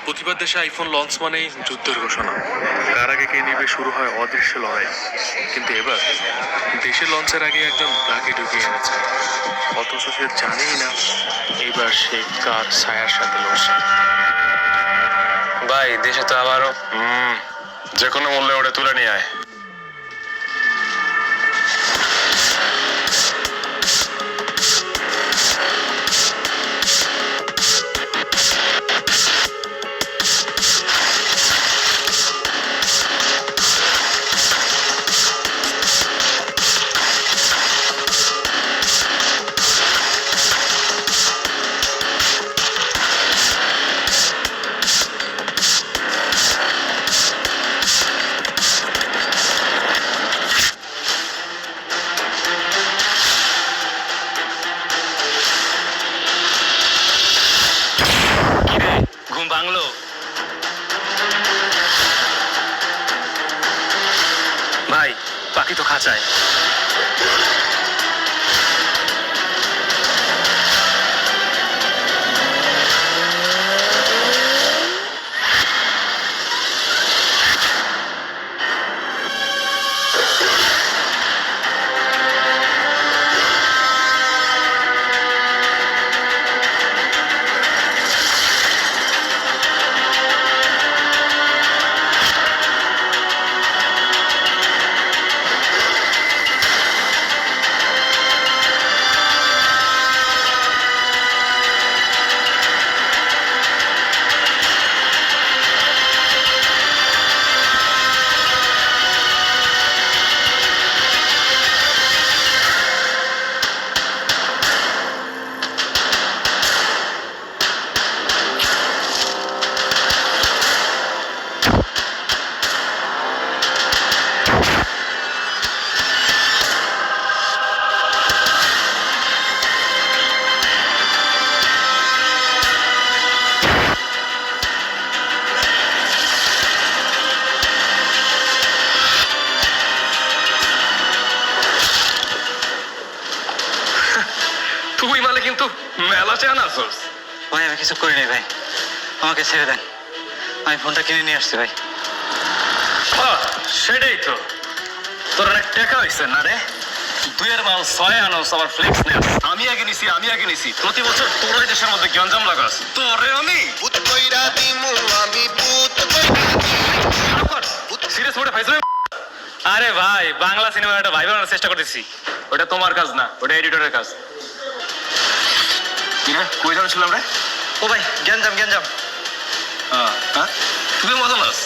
প্রতিবার দেশে iPhone launch মানেই যুদ্ধের ঘোষণা। কার আগে কে নিবে শুরু হয় অদৃশ্য লড়াই। কিন্তু এবার দেশে লঞ্চের আগে একজন ব্লাকে ঢুকিয়ে এনেছে, অথচ সে জানেই না এবার সে কার ছায়ার সাথে লড়ছে। ভাই দেশে তো আবারও যে কোনো মূল্যে ওটা তুলে নিয়ে আয়। ঘুম ভাঙলো? ভাই পাখি তো খাঁচায়। তুই মানে কিন্তু মেলা চান আসোস। ভাই আমি কিছু করি নাই ভাই, আমাকে ছেড়ে দেন। আমি ফোনটা কিনে নিয়ে আসছি ভাই। সেটাই তো, তোর অনেক টাকা হয়েছে না রে? 2-এর মাল 6 আনস, আবার ফ্লেক্স নেস। আমি আগে নিছি। প্রতি বছর তোর দেশের মধ্যে গঞ্জাম লাগাস। তোরে আমি সিরিয়াস মোডে ফাইজ। আরে ভাই বাংলা সিনেমার একটা ভাই বানানোর চেষ্টা করতেছি। ওটা তোমার কাজ না, ওটা এডিটরের কাজ। কই যাচ্ছিলাম রে? ও ভাই গ্যাঞ্জাম। হ্যাঁ তুমি মজা নাস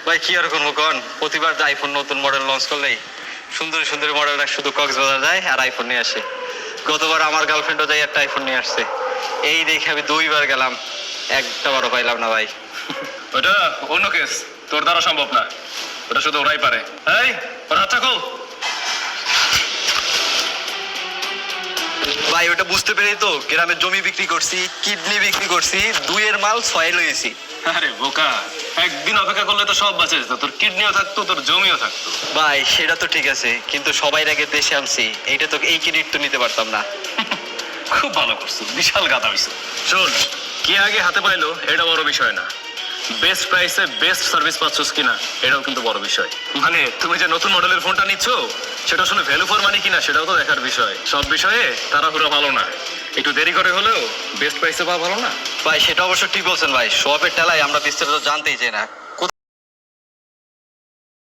ভাই কি আর করবো কন, প্রতিবার আইফোন নতুন মডেল লঞ্চ করলেই সুন্দর মডেলটা শুধু কক্সবাজার যায় আর আইফোন নিয়ে আসে। গতবার আমার গার্লফ্রেন্ডও যাই একটা আইফোন নিয়ে আসছে। এই দেখে আমি 2বার গেলাম, একটা বারও পাইলাম না ভাই। ওটা অন্য কেস, তোর দ্বারা সম্ভব না। ওটা শুধু ওরাই পারে। এই ওরা আচ্ছা কো ভাই ওটা বুঝতে পেরেই তো গ্রামের জমি বিক্রি করছি, কিডনি বিক্রি করছি, 2-এর মাল 6 লইছি। আরে বোকা, একদিন অপেক্ষা করলে তো সব বাঁচে যেত। তোর কিডনিও থাকতো, তোর জমিও থাকতো। ভাই সেটা তো ঠিক আছে, কিন্তু সবাই আগে দেশে আনছি, এইটা তো এই ক্রেডিট তো নিতে পারতাম না। খুব ভালো করছো, বিশাল গাদা হইছো। শোন, কে আগে হাতে পাইলো এটা বড় বিষয় না, বেস্ট প্রাইসে বেস্ট সার্ভিস পাচ্ছস কিনা এটাও কিন্তু বড় বিষয়। মানে তুমি যে নতুন মডেলের ফোনটা নিচ্ছ সেটা আসলে ভ্যালু ফর মানি কিনা সেটাও তো দেখার বিষয়। সব বিষয়ে তাড়াহুড়ো ভালো না, একটু দেরি করে হলেও বেস্ট প্রাইসে পাওয়া ভালো না। ভাই সেটা অবশ্য ঠিক বলছেন ভাই, শপের টেলায় আমরা বিস্তারিত জানতেই চাই না।